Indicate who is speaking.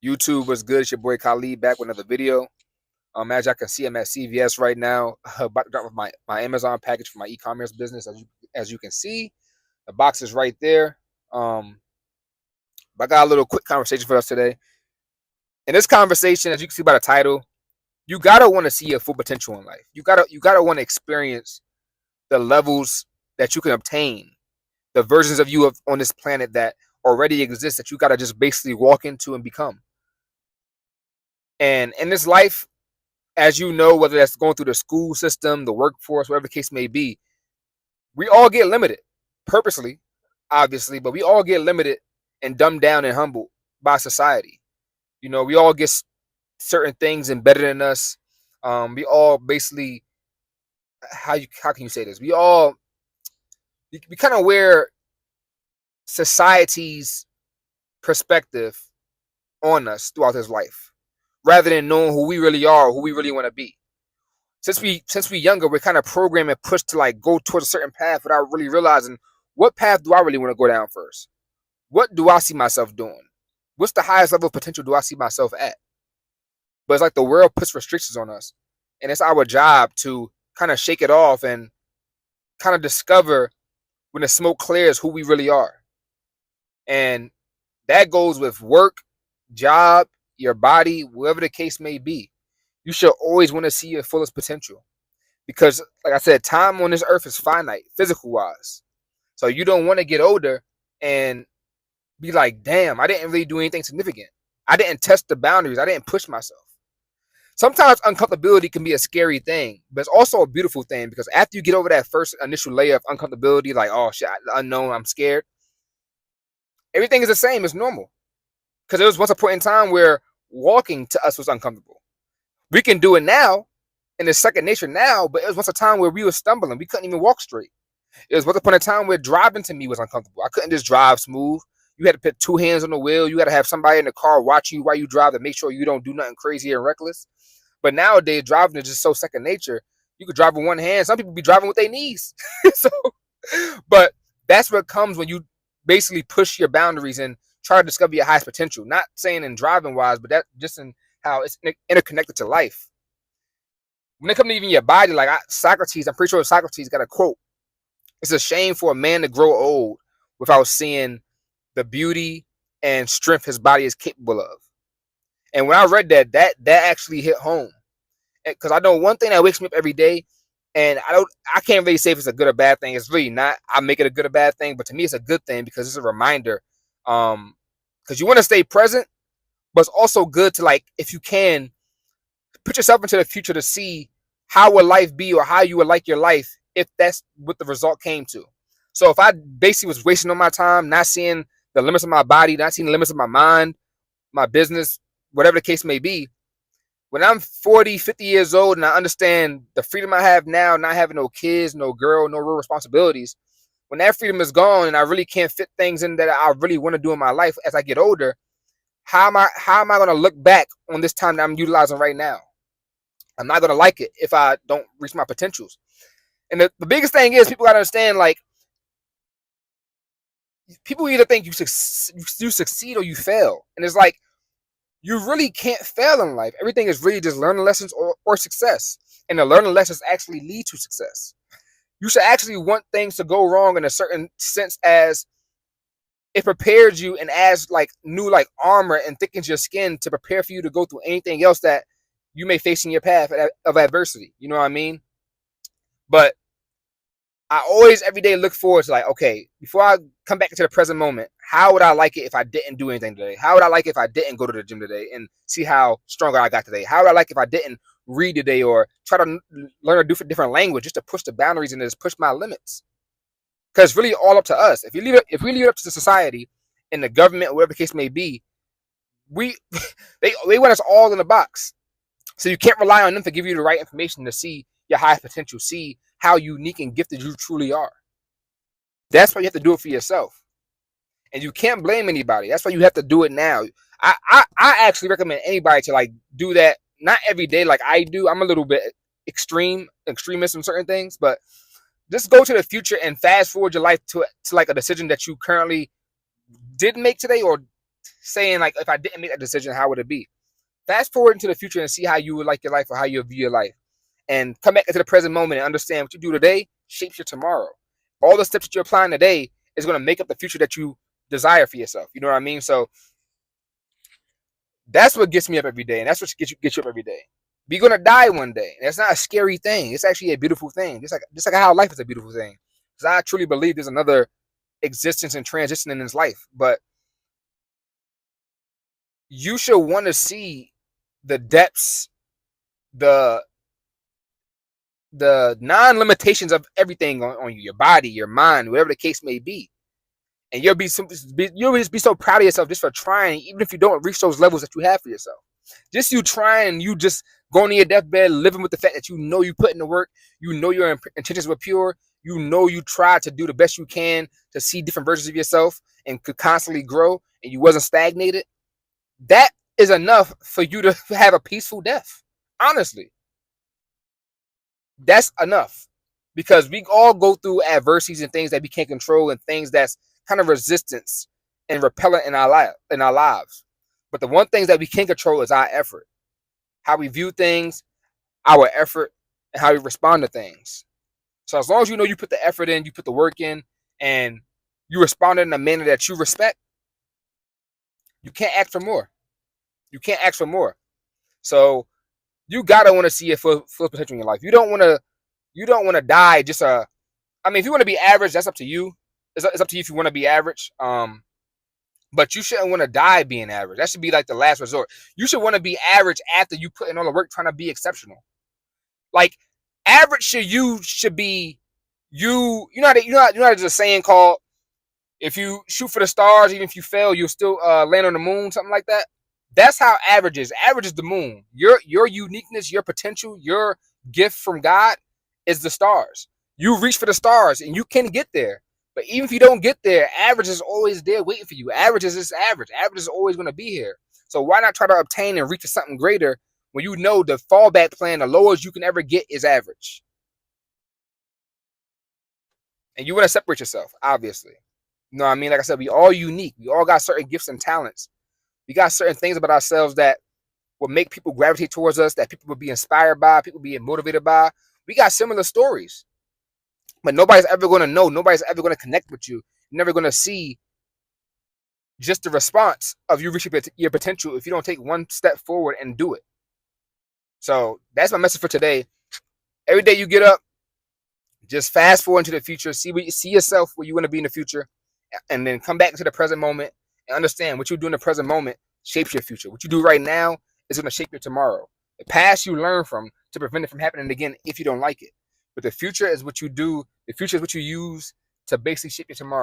Speaker 1: YouTube was good. It's your boy Khalid back with another video. As y'all can see, I'm at CVS right now, about to drop off my Amazon package for my e-commerce business. As you can see, the box is right there. But I got a little quick conversation for us today. In this conversation, as you can see by the title, you gotta want to see your full potential in life. You gotta want to experience the levels that you can obtain, the versions of you on this planet that already exist that you gotta just basically walk into and become. And in this life, as you know, whether that's going through the school system, the workforce, whatever the case may be, we all get limited, purposely, obviously, but we all get limited and dumbed down and humbled by society. We all get certain things embedded in us. We all basically, how can you say this? We kind of wear society's perspective on us throughout this life, rather than knowing who we really are, who we really want to be. Since we younger, we're kind of programmed and pushed to like go towards a certain path without really realizing what path do I really want to go down first. What do I see myself doing? What's the highest level of potential do I see myself at? But it's like the world puts restrictions on us, and it's our job to kind of shake it off and kind of discover when the smoke clears who we really are. And that goes with work, job, your body, whatever the case may be. You should always want to see your fullest potential, because, like I said, time on this earth is finite, physical wise. So you don't want to get older and be like, damn, I didn't really do anything significant. I didn't test the boundaries. I didn't push myself. Sometimes uncomfortability can be a scary thing, but it's also a beautiful thing, because after you get over that first initial layer of uncomfortability, like, oh shit, the unknown, I'm scared, everything is the same. It's normal. Because there was once a point in time where walking to us was uncomfortable. We can do it now, and it's second nature now, but it was once a time where we were stumbling. We couldn't even walk straight. It was once upon a time where driving to me was uncomfortable. I couldn't just drive smooth. You had to put two hands on the wheel. You got to have somebody in the car watching you while you drive to make sure you don't do nothing crazy and reckless. But nowadays, driving is just so second nature. You could drive with one hand. Some people be driving with their knees. But that's what comes when you basically push your boundaries and try to discover your highest potential. Not saying in driving wise, but that just in how it's interconnected to life. When it comes to even your body, like Socrates, I'm pretty sure Socrates got a quote. It's a shame for a man to grow old without seeing the beauty and strength his body is capable of. And when I read that actually hit home, because I know one thing that wakes me up every day, and I can't really say if it's a good or bad thing. It's really not. I make it a good or bad thing, but to me, it's a good thing because it's a reminder. Because you want to stay present, but it's also good to, like, if you can, put yourself into the future to see how would life be, or how you would like your life if that's what the result came to. So if I basically was wasting on my time, not seeing the limits of my body, not seeing the limits of my mind, my business, whatever the case may be, when I'm 40, 50 years old and I understand the freedom I have now, not having no kids, no girl, no real responsibilities, when that freedom is gone and I really can't fit things in that I really want to do in my life as I get older, how am I going to look back on this time that I'm utilizing right now? I'm not going to like it if I don't reach my potentials. And the biggest thing is, people got to understand, like, people either think you succeed or you fail. And it's like, you really can't fail in life. Everything is really just learning lessons or success. And the learning lessons actually lead to success. You should actually want things to go wrong in a certain sense, as it prepares you and adds like new like armor and thickens your skin to prepare for you to go through anything else that you may face in your path of adversity. You know what I mean? But I always every day look forward to, like, okay, before I come back into the present moment, how would I like it if I didn't do anything today? How would I like it if I didn't go to the gym today and see how stronger I got today? How would I like if I didn't read today or try to learn a different language just to push the boundaries and just push my limits? Because it's really all up to us. If we leave it up to the society and the government or whatever the case may be, they want us all in a box. So you can't rely on them to give you the right information to see your highest potential, see how unique and gifted you truly are. That's why you have to do it for yourself. And you can't blame anybody. That's why you have to do it now. I actually recommend anybody to, like, do that, not every day like I do. I'm a little bit extremist in certain things, but just go to the future and fast forward your life to like a decision that you currently did make today or saying like, if I didn't make that decision, how would it be? Fast forward into the future and see how you would like your life or how you view your life, and come back into the present moment and understand what you do today shapes your tomorrow. All the steps that you're applying today is going to make up the future that you desire for yourself. You know what I mean? So that's what gets me up every day, and that's what gets you up every day. We're gonna die one day. That's not a scary thing. It's actually a beautiful thing. Just like how life is a beautiful thing. Because I truly believe there's another existence and transition in this life. But you should want to see the depths, the non-limitations of everything on you, your body, your mind, whatever the case may be. And you'll just be so proud of yourself just for trying, even if you don't reach those levels that you have for yourself. Just you trying, you just going to your deathbed, living with the fact that you know you put in the work, you know your intentions were pure, you know you tried to do the best you can to see different versions of yourself and could constantly grow, and you wasn't stagnated. That is enough for you to have a peaceful death. Honestly, that's enough, because we all go through adversities and things that we can't control and things that's kind of resistance and repellent in our lives. But the one thing that we can control is our effort, how we view things, our effort, and how we respond to things. So as long as you know you put the effort in, you put the work in, and you respond in a manner that you respect, you can't ask for more. You can't ask for more. So you gotta want to see your full potential in your life. You don't want to die just I mean, if you want to be average, that's up to you. It's up to you if you want to be average. But you shouldn't want to die being average. That should be like the last resort. You should want to be average after you put in all the work trying to be exceptional. Like, average should be you. You know there's a saying called, if you shoot for the stars, even if you fail, you'll still land on the moon, something like that. That's how average is. Average is the moon. Your uniqueness, your potential, your gift from God is the stars. You reach for the stars and you can get there. But even if you don't get there, average is always there waiting for you. Average is just average. Average is always going to be here. So why not try to obtain and reach for something greater when you know the fallback plan, the lowest you can ever get, is average? And you want to separate yourself, obviously. You know what I mean? Like I said, we all unique. We all got certain gifts and talents. We got certain things about ourselves that will make people gravitate towards us, that people will be inspired by, people being motivated by. We got similar stories. But nobody's ever going to know. Nobody's ever going to connect with you. You're never going to see just the response of you reaching your potential if you don't take one step forward and do it. So that's my message for today. Every day you get up, just fast forward into the future. See yourself where you want to be in the future, and then come back into the present moment and understand what you do in the present moment shapes your future. What you do right now is going to shape your tomorrow. The past you learn from to prevent it from happening again if you don't like it. But the future is what you do. The future is what you use to basically shape your tomorrow.